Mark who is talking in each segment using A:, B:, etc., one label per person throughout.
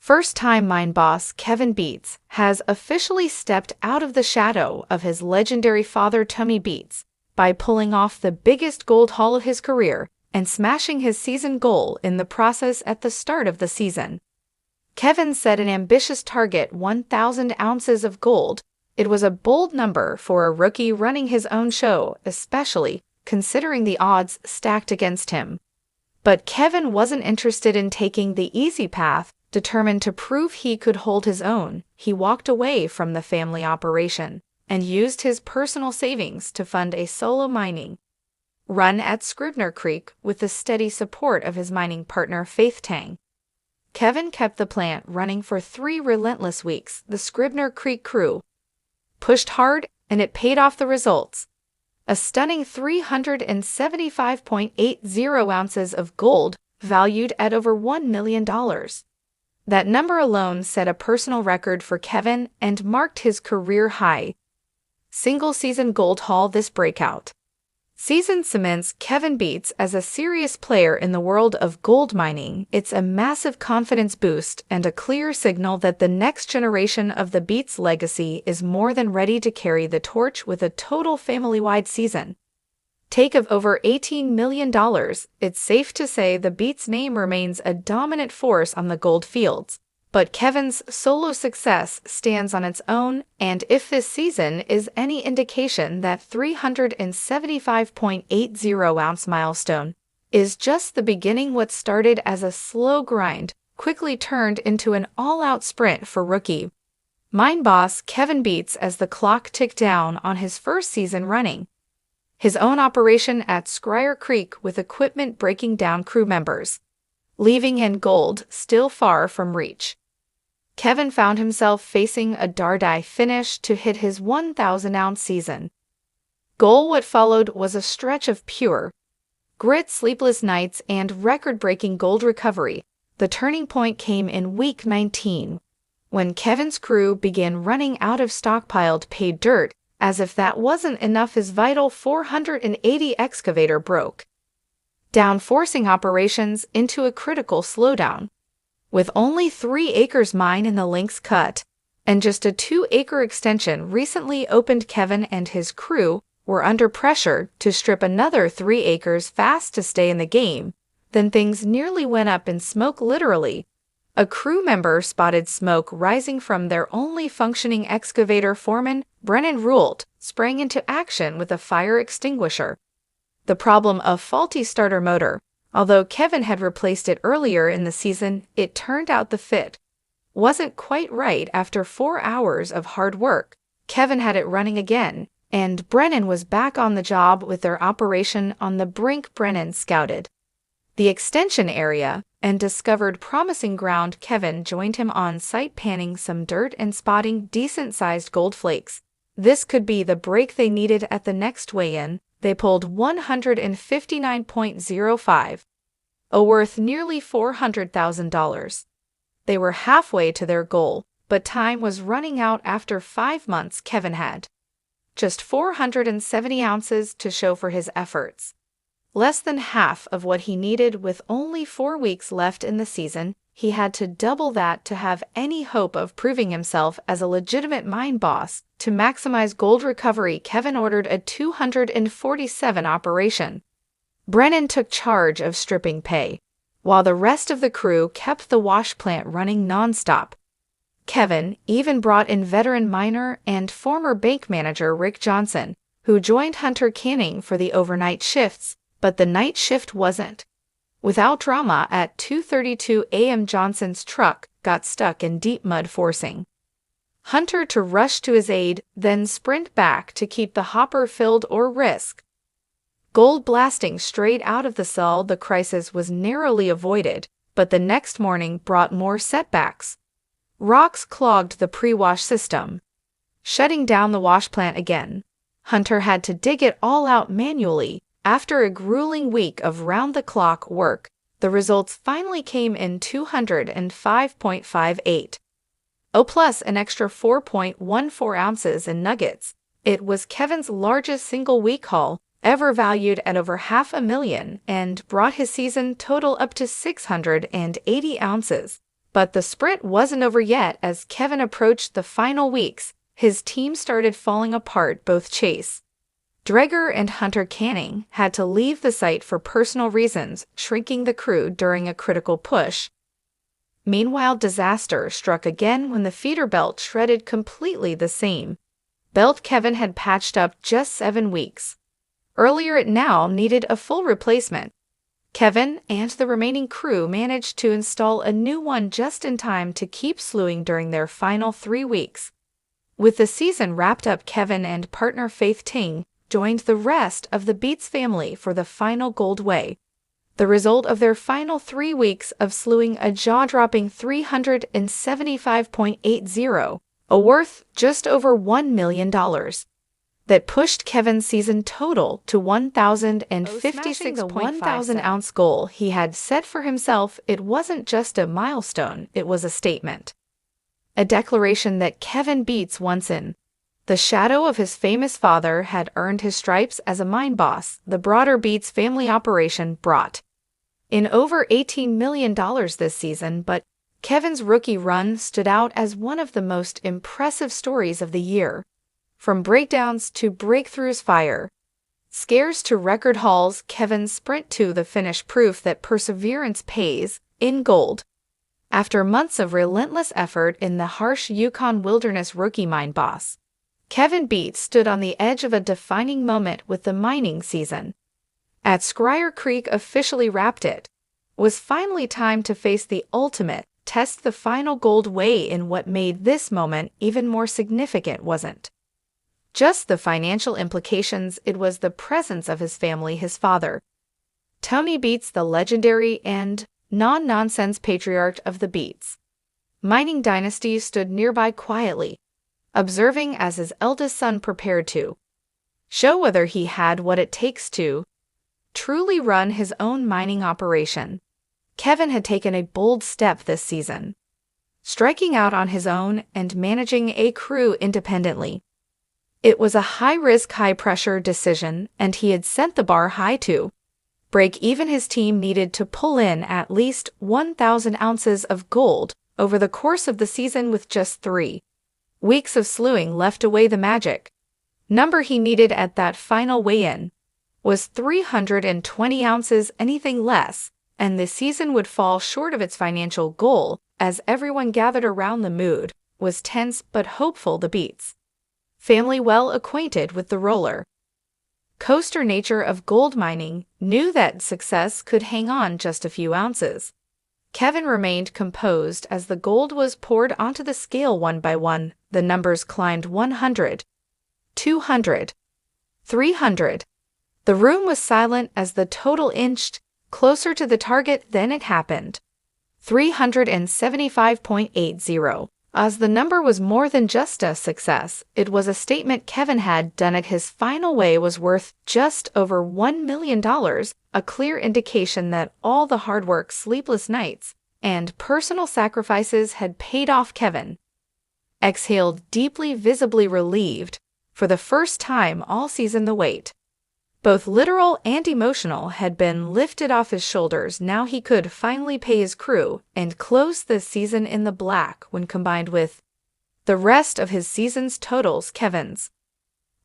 A: First-time mine boss Kevin Beets has officially stepped out of the shadow of his legendary father Tommy Beets by pulling off the biggest gold haul of his career and smashing his season goal in the process at the start of the season. Kevin set an ambitious target: 1,000 ounces of gold. It was a bold number for a rookie running his own show, especially considering the odds stacked against him. But Kevin wasn't interested in taking the easy path. Determined to prove he could hold his own, he walked away from the family operation and used his personal savings to fund a solo mining run at Scribner Creek with the steady support of his mining partner Faith Tang. Kevin kept the plant running for 3 relentless weeks. The Scribner Creek crew pushed hard, and it paid off. The results: a stunning 375.80 ounces of gold, valued at over $1 million. That number alone set a personal record for Kevin and marked his career high single-season gold haul. This breakout season cements Kevin Beets as a serious player in the world of gold mining. It's a massive confidence boost and a clear signal that the next generation of the Beets legacy is more than ready to carry the torch with a total family-wide season take of over $18 million. It's safe to say the Beets name remains a dominant force on the gold fields, but Kevin's solo success stands on its own, and if this season is any indication, that 375.80 ounce milestone is just the beginning. What started as a slow grind quickly turned into an all-out sprint for rookie mine boss Kevin Beets as the clock ticked down on his first season running his own operation at Scribner Creek, with equipment breaking down crew members, leaving in gold still far from reach. Kevin found himself facing a die finish to hit his 1,000-ounce season goal. What followed was a stretch of pure grit, sleepless nights, and record-breaking gold recovery. The turning point came in week 19, when Kevin's crew began running out of stockpiled paid dirt. As if that wasn't enough, his vital 480 excavator broke down, forcing operations into a critical slowdown. With only 3 acres mine in the Lynx Cut and just a 2-acre extension recently opened, Kevin and his crew were under pressure to strip another 3 acres fast to stay in the game. Then things nearly went up in smoke, literally. A crew member spotted smoke rising from their only functioning excavator. Foreman Brennan Ruled sprang into action with a fire extinguisher. The problem: a faulty starter motor. Although Kevin had replaced it earlier in the season, it turned out the fit wasn't quite right. After 4 hours of hard work, Kevin had it running again, and Brennan was back on the job with their operation on the brink. Brennan scouted the extension area and discovered promising ground. Kevin joined him on site, panning some dirt and spotting decent-sized gold flakes. This could be the break they needed. At the next weigh-in, they pulled 159.05, worth nearly $400,000. They were halfway to their goal, but time was running out. After 5 months, Kevin had just 470 ounces to show for his efforts. Less than half of what he needed. With only 4 weeks left in the season, he had to double that to have any hope of proving himself as a legitimate mine boss. To maximize gold recovery, Kevin ordered a 247 operation. Brennan took charge of stripping pay, while the rest of the crew kept the wash plant running nonstop. Kevin even brought in veteran miner and former bank manager Rick Johnson, who joined Hunter Canning for the overnight shifts. But the night shift wasn't without drama. At 2:32 a.m., Johnson's truck got stuck in deep mud, forcing Hunter to rush to his aid, then sprint back to keep the hopper filled or risk gold blasting straight out of the cell. The crisis was narrowly avoided, but the next morning brought more setbacks. Rocks clogged the pre-wash system, shutting down the wash plant again. Hunter had to dig it all out manually. After a grueling week of round-the-clock work, the results finally came in 205.58, plus an extra 4.14 ounces in nuggets. It was Kevin's largest single-week haul, ever valued at over $500,000, and brought his season total up to 680 ounces. But the sprint wasn't over yet. As Kevin approached the final weeks, his team started falling apart. Both Chase Drager and Hunter Canning had to leave the site for personal reasons, shrinking the crew during a critical push. Meanwhile, disaster struck again when the feeder belt shredded completely. The same belt Kevin had patched up just 7 weeks earlier, it now needed a full replacement. Kevin and the remaining crew managed to install a new one just in time to keep slewing during their final 3 weeks. With the season wrapped up, Kevin and partner Faith Ting joined the rest of the Beets family for the final gold weigh. The result of their final 3 weeks of slewing, a jaw-dropping 375.80, a worth just over $1 million. That pushed Kevin's season total to 1,056. The 1,000-ounce goal he had set for himself. It wasn't just a milestone, it was a statement. A declaration that Kevin Beets, once in the shadow of his famous father, had earned his stripes as a mine boss. The broader Beets family operation brought in over $18 million this season, but Kevin's rookie run stood out as one of the most impressive stories of the year. From breakdowns to breakthroughs, fire scares to record hauls, Kevin's sprint to the finish, proof that perseverance pays in gold. After months of relentless effort in the harsh Yukon wilderness, rookie mine boss Kevin Beets stood on the edge of a defining moment with the mining season at Scryer Creek officially wrapped. It was finally time to face the ultimate test, the final gold weigh. In what made this moment even more significant wasn't just the financial implications, it was the presence of his family. His father, Tony Beets, the legendary and non-nonsense patriarch of the Beets mining dynasty, stood nearby quietly, observing as his eldest son prepared to show whether he had what it takes to truly run his own mining operation. Kevin had taken a bold step this season, striking out on his own and managing a crew independently. It was a high-risk, high-pressure decision, and he had set the bar high to break even. His team needed to pull in at least 1,000 ounces of gold over the course of the season. With just 3 weeks of slewing left away, the magic number he needed at that final weigh-in was 320 ounces. Anything less, and the season would fall short of its financial goal. As everyone gathered around, the mood was tense but hopeful. The Beets family, well acquainted with the roller coaster nature of gold mining, knew that success could hang on just a few ounces. Kevin remained composed as the gold was poured onto the scale one by one. The numbers climbed: 100, 200, 300. The room was silent as the total inched closer to the target. Then it happened: 375.80. As the number was more than just a success, it was a statement. Kevin had done it. His final weigh was worth just over $1 million, a clear indication that all the hard work, sleepless nights, and personal sacrifices had paid off. Kevin exhaled deeply, visibly relieved. For the first time all season, the weight, both literal and emotional, had been lifted off his shoulders. Now he could finally pay his crew and close the season in the black. When combined with the rest of his season's totals, Kevin's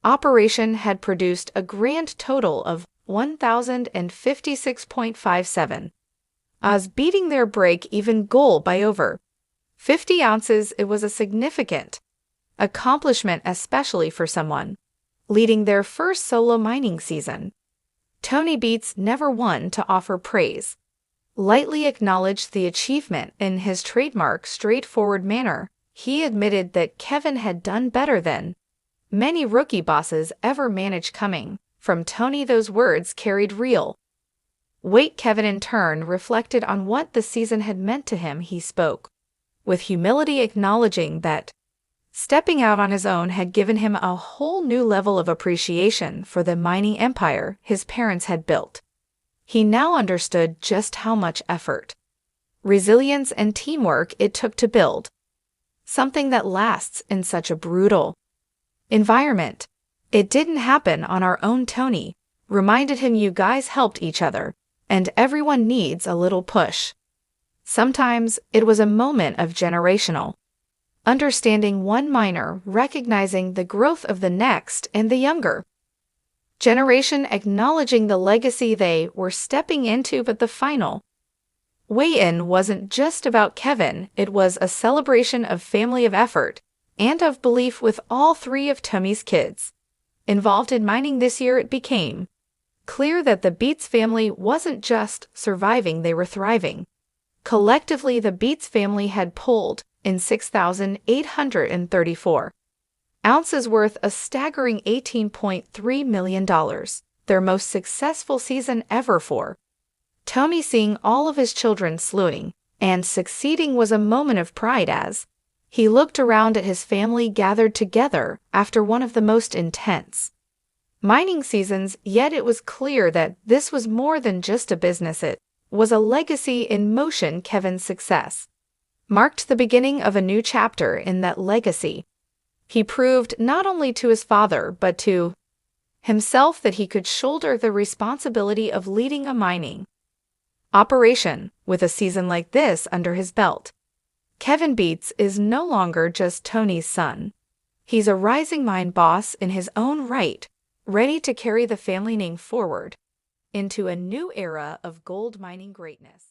A: operation had produced a grand total of 1,056.57, as beating their break-even goal by over 50 ounces. It was a significant accomplishment, especially for someone leading their first solo mining season. Tony Beets, never one to offer praise, lightly acknowledged the achievement in his trademark straightforward manner. He admitted that Kevin had done better than many rookie bosses ever managed. Coming from Tony, those words carried real weight. Kevin in turn reflected on what the season had meant to him. He spoke with humility, acknowledging that stepping out on his own had given him a whole new level of appreciation for the mining empire his parents had built. He now understood just how much effort, resilience, and teamwork it took to build something that lasts in such a brutal environment. It didn't happen on our own, Tony reminded him. You guys helped each other, and everyone needs a little push. Sometimes it was a moment of generational understanding, one miner recognizing the growth of the next and the younger generation, acknowledging the legacy they were stepping into. But the final weigh-in wasn't just about Kevin, it was a celebration of family, of effort, and of belief. With all three of Tommy's kids involved in mining this year, it became clear that the Beets family wasn't just surviving, they were thriving. Collectively, the Beets family had pulled in 6,834 ounces worth, a staggering $18.3 million, their most successful season ever for Tommy. Seeing all of his children slewing and succeeding was a moment of pride as he looked around at his family gathered together after one of the most intense mining seasons. Yet it was clear that this was more than just a business, it was a legacy in motion. Kevin's success marked the beginning of a new chapter in that legacy. He proved not only to his father but to himself that he could shoulder the responsibility of leading a mining operation. With a season like this under his belt, Kevin Beets is no longer just Tony's son. He's a rising mine boss in his own right, ready to carry the family name forward into a new era of gold mining greatness.